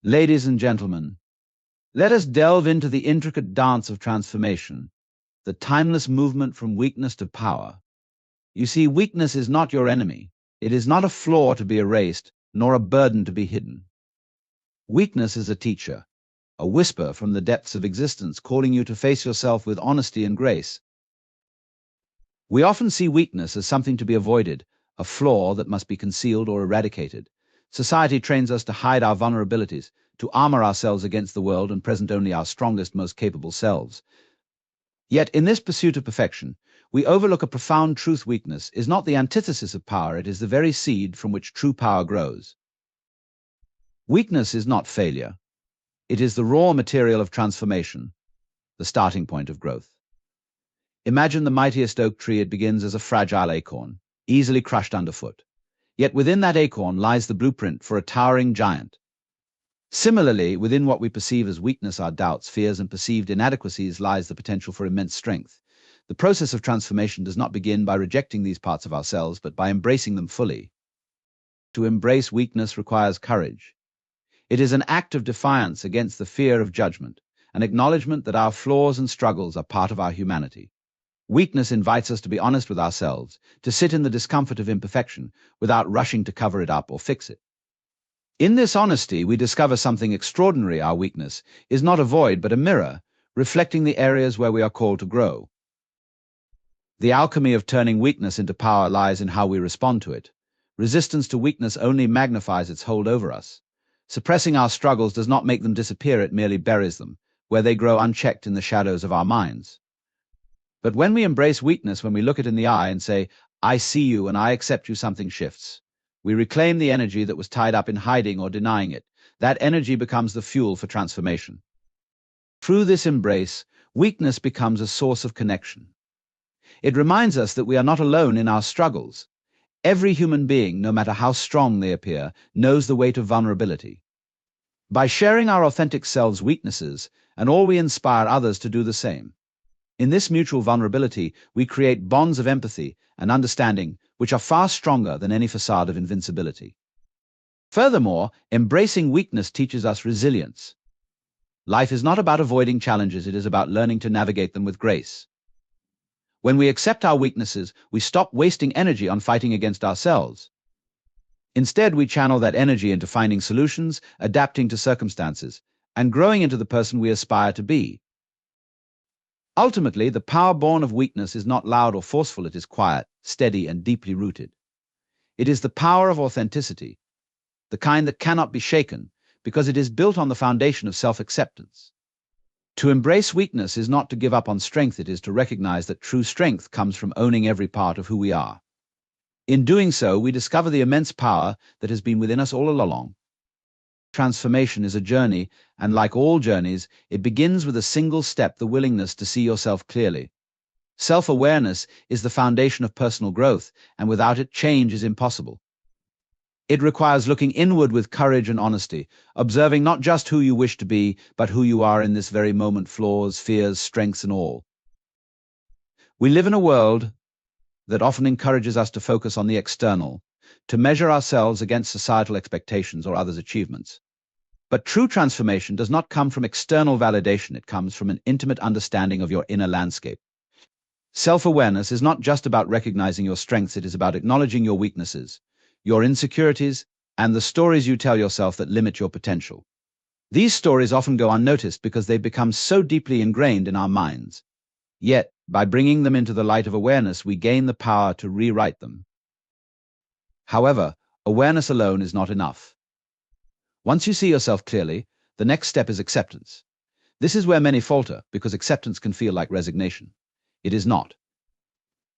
Ladies and gentlemen, let us delve into the intricate dance of transformation, the timeless movement from weakness to power. You see, weakness is not your enemy. It is not a flaw to be erased, nor a burden to be hidden. Weakness is a teacher, a whisper from the depths of existence calling you to face yourself with honesty and grace. We often see weakness as something to be avoided, a flaw that must be concealed or eradicated. Society trains us to hide our vulnerabilities, to armor ourselves against the world and present only our strongest, most capable selves. Yet, in this pursuit of perfection, we overlook a profound truth. Weakness is not the antithesis of power, it is the very seed from which true power grows. Weakness is not failure. It is the raw material of transformation, the starting point of growth. Imagine the mightiest oak tree. It begins as a fragile acorn, easily crushed underfoot. Yet within that acorn lies the blueprint for a towering giant. Similarly, within what we perceive as weakness, our doubts, fears, and perceived inadequacies lies the potential for immense strength. The process of transformation does not begin by rejecting these parts of ourselves, but by embracing them fully. To embrace weakness requires courage. It is an act of defiance against the fear of judgment, an acknowledgement that our flaws and struggles are part of our humanity. Weakness invites us to be honest with ourselves, to sit in the discomfort of imperfection without rushing to cover it up or fix it. In this honesty, we discover something extraordinary. Our weakness is not a void, but a mirror, reflecting the areas where we are called to grow. The alchemy of turning weakness into power lies in how we respond to it. Resistance to weakness only magnifies its hold over us. Suppressing our struggles does not make them disappear, it merely buries them, where they grow unchecked in the shadows of our minds. But when we embrace weakness, when we look it in the eye and say, "I see you and I accept you," something shifts. We reclaim the energy that was tied up in hiding or denying it. That energy becomes the fuel for transformation. Through this embrace, weakness becomes a source of connection. It reminds us that we are not alone in our struggles. Every human being, no matter how strong they appear, knows the weight of vulnerability. By sharing our authentic selves' weaknesses, and all, we inspire others to do the same. In this mutual vulnerability, we create bonds of empathy and understanding which are far stronger than any facade of invincibility. Furthermore, embracing weakness teaches us resilience. Life is not about avoiding challenges, it is about learning to navigate them with grace. When we accept our weaknesses, we stop wasting energy on fighting against ourselves. Instead, we channel that energy into finding solutions, adapting to circumstances, and growing into the person we aspire to be. Ultimately, the power born of weakness is not loud or forceful, it is quiet, steady, and deeply rooted. It is the power of authenticity, the kind that cannot be shaken, because it is built on the foundation of self-acceptance. To embrace weakness is not to give up on strength, it is to recognize that true strength comes from owning every part of who we are. In doing so, we discover the immense power that has been within us all along. Transformation is a journey, and like all journeys, it begins with a single step: the willingness to see yourself clearly. Self-awareness is the foundation of personal growth, and without it, change is impossible. It requires looking inward with courage and honesty, observing not just who you wish to be, but who you are in this very moment, flaws, fears, strengths, and all. We live in a world that often encourages us to focus on the external, to measure ourselves against societal expectations or others' achievements. But true transformation does not come from external validation, it comes from an intimate understanding of your inner landscape. Self-awareness is not just about recognizing your strengths, it is about acknowledging your weaknesses, your insecurities, and the stories you tell yourself that limit your potential. These stories often go unnoticed because they become so deeply ingrained in our minds. Yet, by bringing them into the light of awareness, we gain the power to rewrite them. However, awareness alone is not enough. Once you see yourself clearly, the next step is acceptance. This is where many falter, because acceptance can feel like resignation. It is not.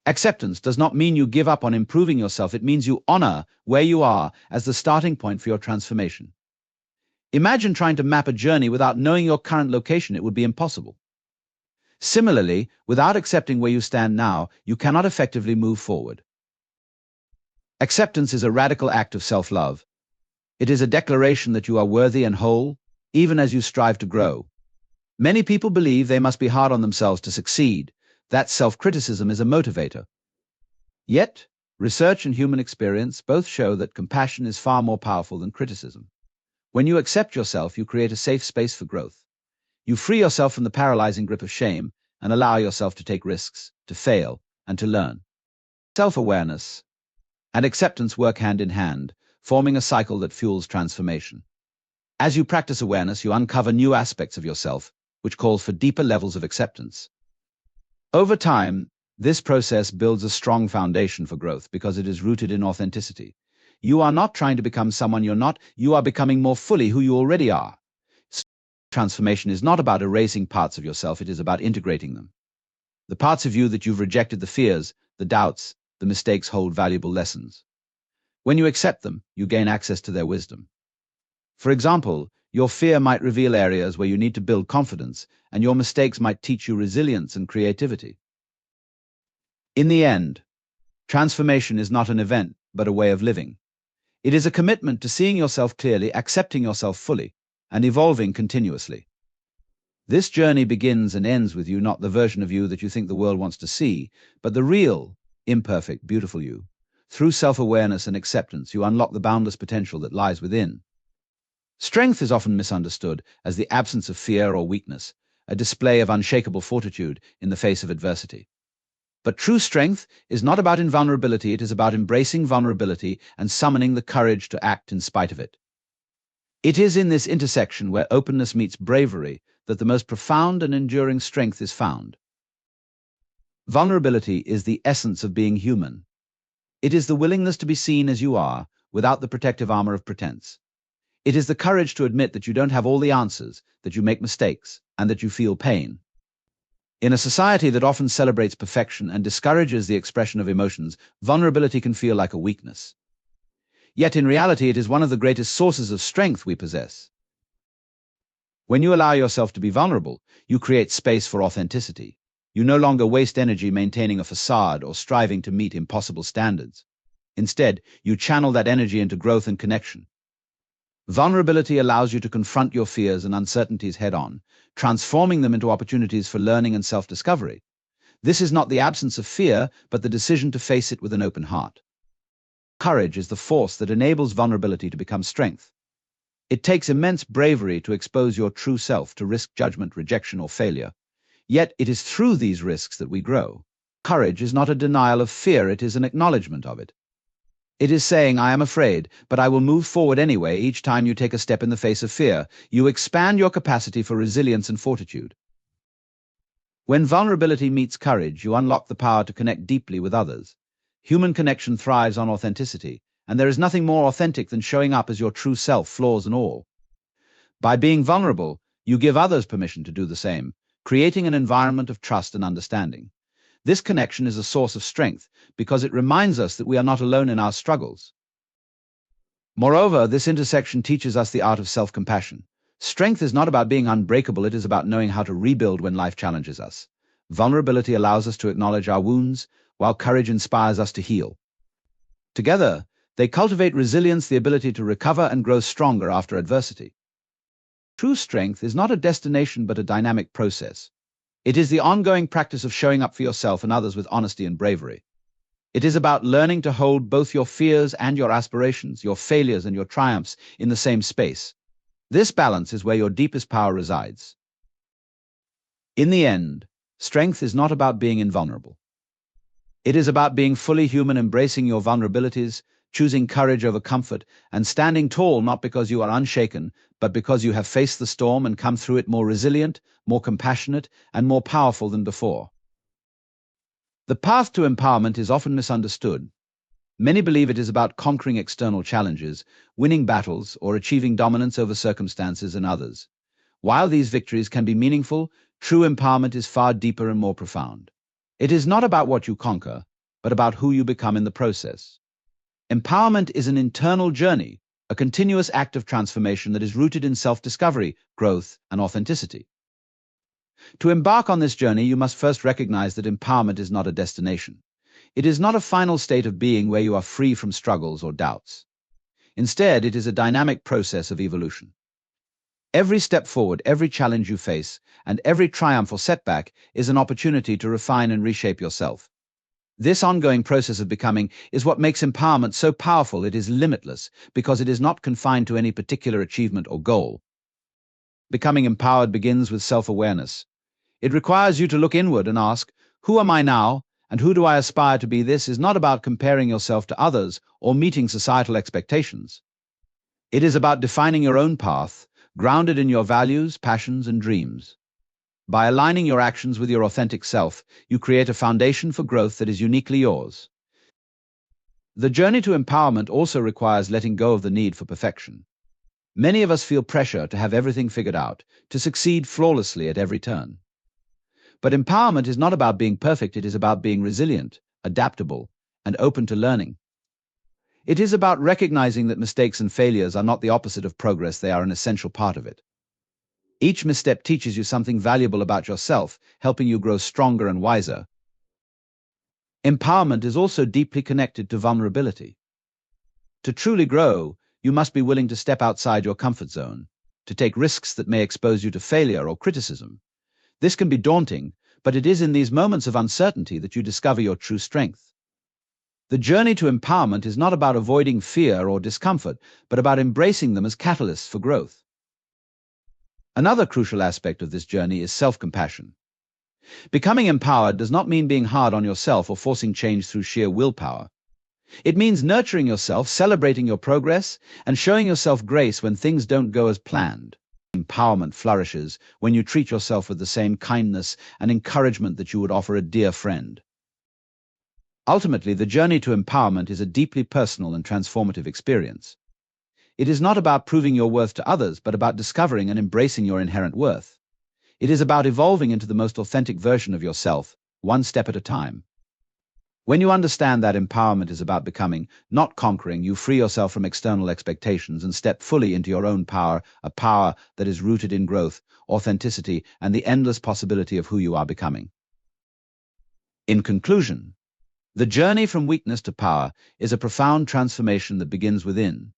Acceptance does not mean you give up on improving yourself, it means you honor where you are as the starting point for your transformation. Imagine trying to map a journey without knowing your current location. It would be impossible. Similarly, without accepting where you stand now, you cannot effectively move forward. Acceptance is a radical act of self-love. It is a declaration that you are worthy and whole, even as you strive to grow. Many people believe they must be hard on themselves to succeed. That self-criticism is a motivator. Yet, research and human experience both show that compassion is far more powerful than criticism. When you accept yourself, you create a safe space for growth. You free yourself from the paralyzing grip of shame and allow yourself to take risks, to fail, and to learn. Self-awareness and acceptance work hand in hand, forming a cycle that fuels transformation. As you practice awareness, you uncover new aspects of yourself, which calls for deeper levels of acceptance. Over time, this process builds a strong foundation for growth because it is rooted in authenticity. You are not trying to become someone you're not, you are becoming more fully who you already are. Transformation is not about erasing parts of yourself, it is about integrating them. The parts of you that you've rejected, the fears, the doubts, the mistakes, hold valuable lessons. When you accept them, you gain access to their wisdom. For example, your fear might reveal areas where you need to build confidence, and your mistakes might teach you resilience and creativity. In the end, transformation is not an event, but a way of living. It is a commitment to seeing yourself clearly, accepting yourself fully, and evolving continuously. This journey begins and ends with you, not the version of you that you think the world wants to see, but the real, imperfect, beautiful you. Through self-awareness and acceptance, you unlock the boundless potential that lies within. Strength is often misunderstood as the absence of fear or weakness, a display of unshakable fortitude in the face of adversity. But true strength is not about invulnerability, it is about embracing vulnerability and summoning the courage to act in spite of it. It is in this intersection where openness meets bravery that the most profound and enduring strength is found. Vulnerability is the essence of being human. It is the willingness to be seen as you are, without the protective armor of pretense. It is the courage to admit that you don't have all the answers, that you make mistakes, and that you feel pain. In a society that often celebrates perfection and discourages the expression of emotions, vulnerability can feel like a weakness. Yet in reality, it is one of the greatest sources of strength we possess. When you allow yourself to be vulnerable, you create space for authenticity. You no longer waste energy maintaining a facade or striving to meet impossible standards. Instead, you channel that energy into growth and connection. Vulnerability allows you to confront your fears and uncertainties head-on, transforming them into opportunities for learning and self-discovery. This is not the absence of fear, but the decision to face it with an open heart. Courage is the force that enables vulnerability to become strength. It takes immense bravery to expose your true self, to risk judgment, rejection, or failure. Yet it is through these risks that we grow. Courage is not a denial of fear, it is an acknowledgement of it. It is saying, I am afraid, but I will move forward anyway. Each time you take a step in the face of fear, you expand your capacity for resilience and fortitude. When vulnerability meets courage, you unlock the power to connect deeply with others. Human connection thrives on authenticity, and there is nothing more authentic than showing up as your true self, flaws and all. By being vulnerable, you give others permission to do the same, creating an environment of trust and understanding. This connection is a source of strength because it reminds us that we are not alone in our struggles. Moreover, this intersection teaches us the art of self-compassion. Strength is not about being unbreakable, it is about knowing how to rebuild when life challenges us. Vulnerability allows us to acknowledge our wounds, while courage inspires us to heal. Together, they cultivate resilience, the ability to recover and grow stronger after adversity. True strength is not a destination but a dynamic process. It is the ongoing practice of showing up for yourself and others with honesty and bravery. It is about learning to hold both your fears and your aspirations, your failures and your triumphs in the same space. This balance is where your deepest power resides. In the end, strength is not about being invulnerable. It is about being fully human, embracing your vulnerabilities, choosing courage over comfort, and standing tall not because you are unshaken, but because you have faced the storm and come through it more resilient, more compassionate, and more powerful than before. The path to empowerment is often misunderstood. Many believe it is about conquering external challenges, winning battles, or achieving dominance over circumstances and others. While these victories can be meaningful, true empowerment is far deeper and more profound. It is not about what you conquer, but about who you become in the process. Empowerment is an internal journey, a continuous act of transformation that is rooted in self-discovery, growth, and authenticity. To embark on this journey, you must first recognize that empowerment is not a destination. It is not a final state of being where you are free from struggles or doubts. Instead, it is a dynamic process of evolution. Every step forward, every challenge you face, and every triumph or setback is an opportunity to refine and reshape yourself. This ongoing process of becoming is what makes empowerment so powerful. It is limitless because it is not confined to any particular achievement or goal. Becoming empowered begins with self-awareness. It requires you to look inward and ask, who am I now, and who do I aspire to be? This is not about comparing yourself to others or meeting societal expectations. It is about defining your own path, grounded in your values, passions, and dreams. By aligning your actions with your authentic self, you create a foundation for growth that is uniquely yours. The journey to empowerment also requires letting go of the need for perfection. Many of us feel pressure to have everything figured out, to succeed flawlessly at every turn. But empowerment is not about being perfect, it is about being resilient, adaptable, and open to learning. It is about recognizing that mistakes and failures are not the opposite of progress, they are an essential part of it. Each misstep teaches you something valuable about yourself, helping you grow stronger and wiser. Empowerment is also deeply connected to vulnerability. To truly grow, you must be willing to step outside your comfort zone, to take risks that may expose you to failure or criticism. This can be daunting, but it is in these moments of uncertainty that you discover your true strength. The journey to empowerment is not about avoiding fear or discomfort, but about embracing them as catalysts for growth. Another crucial aspect of this journey is self-compassion. Becoming empowered does not mean being hard on yourself or forcing change through sheer willpower. It means nurturing yourself, celebrating your progress, and showing yourself grace when things don't go as planned. Empowerment flourishes when you treat yourself with the same kindness and encouragement that you would offer a dear friend. Ultimately, the journey to empowerment is a deeply personal and transformative experience. It is not about proving your worth to others, but about discovering and embracing your inherent worth. It is about evolving into the most authentic version of yourself, one step at a time. When you understand that empowerment is about becoming, not conquering, you free yourself from external expectations and step fully into your own power, a power that is rooted in growth, authenticity, and the endless possibility of who you are becoming. In conclusion, the journey from weakness to power is a profound transformation that begins within.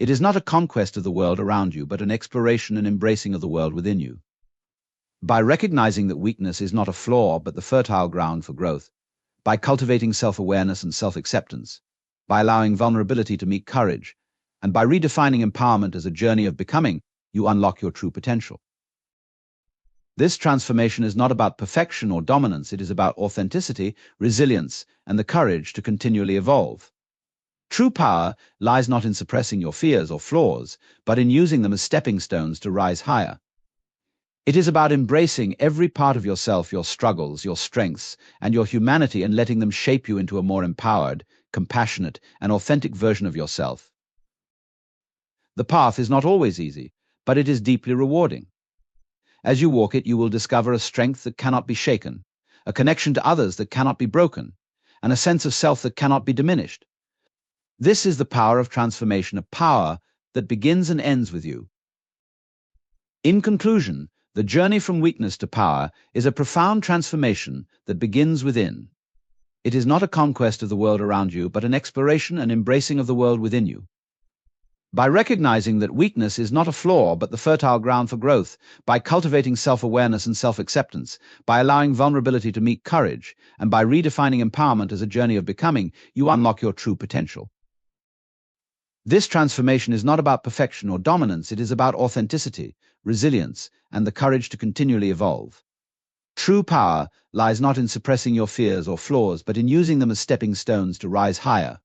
It is not a conquest of the world around you, but an exploration and embracing of the world within you. By recognizing that weakness is not a flaw, but the fertile ground for growth, by cultivating self-awareness and self-acceptance, by allowing vulnerability to meet courage, and by redefining empowerment as a journey of becoming, you unlock your true potential. This transformation is not about perfection or dominance, it is about authenticity, resilience, and the courage to continually evolve. True power lies not in suppressing your fears or flaws, but in using them as stepping stones to rise higher. It is about embracing every part of yourself, your struggles, your strengths, and your humanity, and letting them shape you into a more empowered, compassionate, and authentic version of yourself. The path is not always easy, but it is deeply rewarding. As you walk it, you will discover a strength that cannot be shaken, a connection to others that cannot be broken, and a sense of self that cannot be diminished. This is the power of transformation, a power that begins and ends with you. In conclusion, the journey from weakness to power is a profound transformation that begins within. It is not a conquest of the world around you, but an exploration and embracing of the world within you. By recognizing that weakness is not a flaw, but the fertile ground for growth, by cultivating self-awareness and self-acceptance, by allowing vulnerability to meet courage, and by redefining empowerment as a journey of becoming, you unlock your true potential. This transformation is not about perfection or dominance, it is about authenticity, resilience, and the courage to continually evolve. True power lies not in suppressing your fears or flaws, but in using them as stepping stones to rise higher.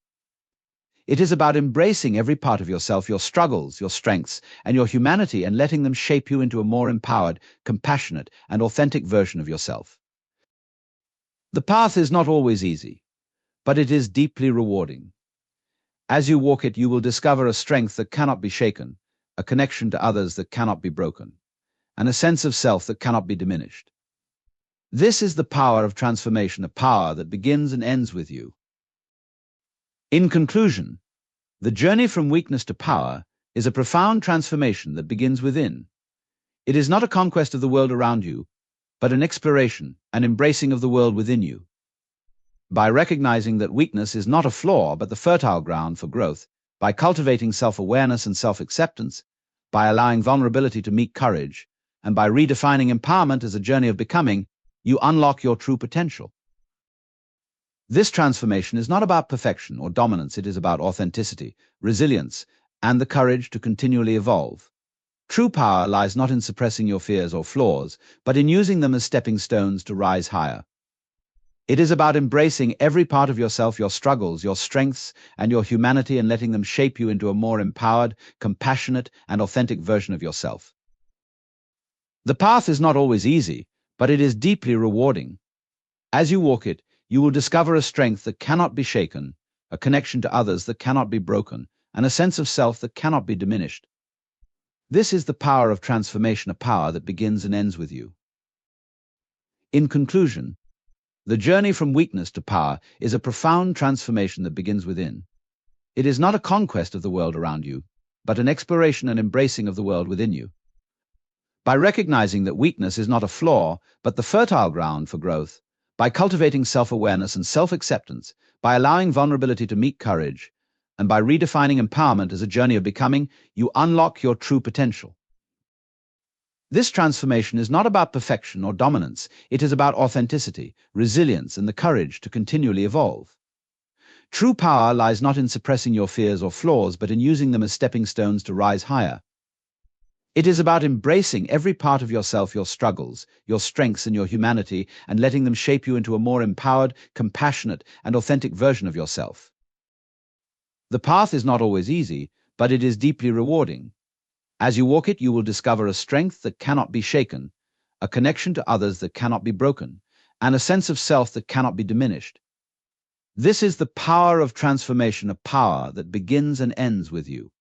It is about embracing every part of yourself, your struggles, your strengths, and your humanity, and letting them shape you into a more empowered, compassionate, and authentic version of yourself. The path is not always easy, but it is deeply rewarding. As you walk it, you will discover a strength that cannot be shaken, a connection to others that cannot be broken, and a sense of self that cannot be diminished. This is the power of transformation, a power that begins and ends with you. In conclusion, the journey from weakness to power is a profound transformation that begins within. It is not a conquest of the world around you, but an exploration and embracing of the world within you. By recognizing that weakness is not a flaw, but the fertile ground for growth, by cultivating self-awareness and self-acceptance, by allowing vulnerability to meet courage, and by redefining empowerment as a journey of becoming, you unlock your true potential. This transformation is not about perfection or dominance, it is about authenticity, resilience, and the courage to continually evolve. True power lies not in suppressing your fears or flaws, but in using them as stepping stones to rise higher. It is about embracing every part of yourself, your struggles, your strengths, and your humanity, and letting them shape you into a more empowered, compassionate, and authentic version of yourself. The path is not always easy, but it is deeply rewarding. As you walk it, you will discover a strength that cannot be shaken, a connection to others that cannot be broken, and a sense of self that cannot be diminished. This is the power of transformation, a power that begins and ends with you. In conclusion, the journey from weakness to power is a profound transformation that begins within. It is not a conquest of the world around you, but an exploration and embracing of the world within you. By recognizing that weakness is not a flaw, but the fertile ground for growth, by cultivating self-awareness and self-acceptance, by allowing vulnerability to meet courage, and by redefining empowerment as a journey of becoming, you unlock your true potential. This transformation is not about perfection or dominance, it is about authenticity, resilience, and the courage to continually evolve. True power lies not in suppressing your fears or flaws, but in using them as stepping stones to rise higher. It is about embracing every part of yourself, your struggles, your strengths, and your humanity, and letting them shape you into a more empowered, compassionate, and authentic version of yourself. The path is not always easy, but it is deeply rewarding. As you walk it, you will discover a strength that cannot be shaken, a connection to others that cannot be broken, and a sense of self that cannot be diminished. This is the power of transformation, a power that begins and ends with you.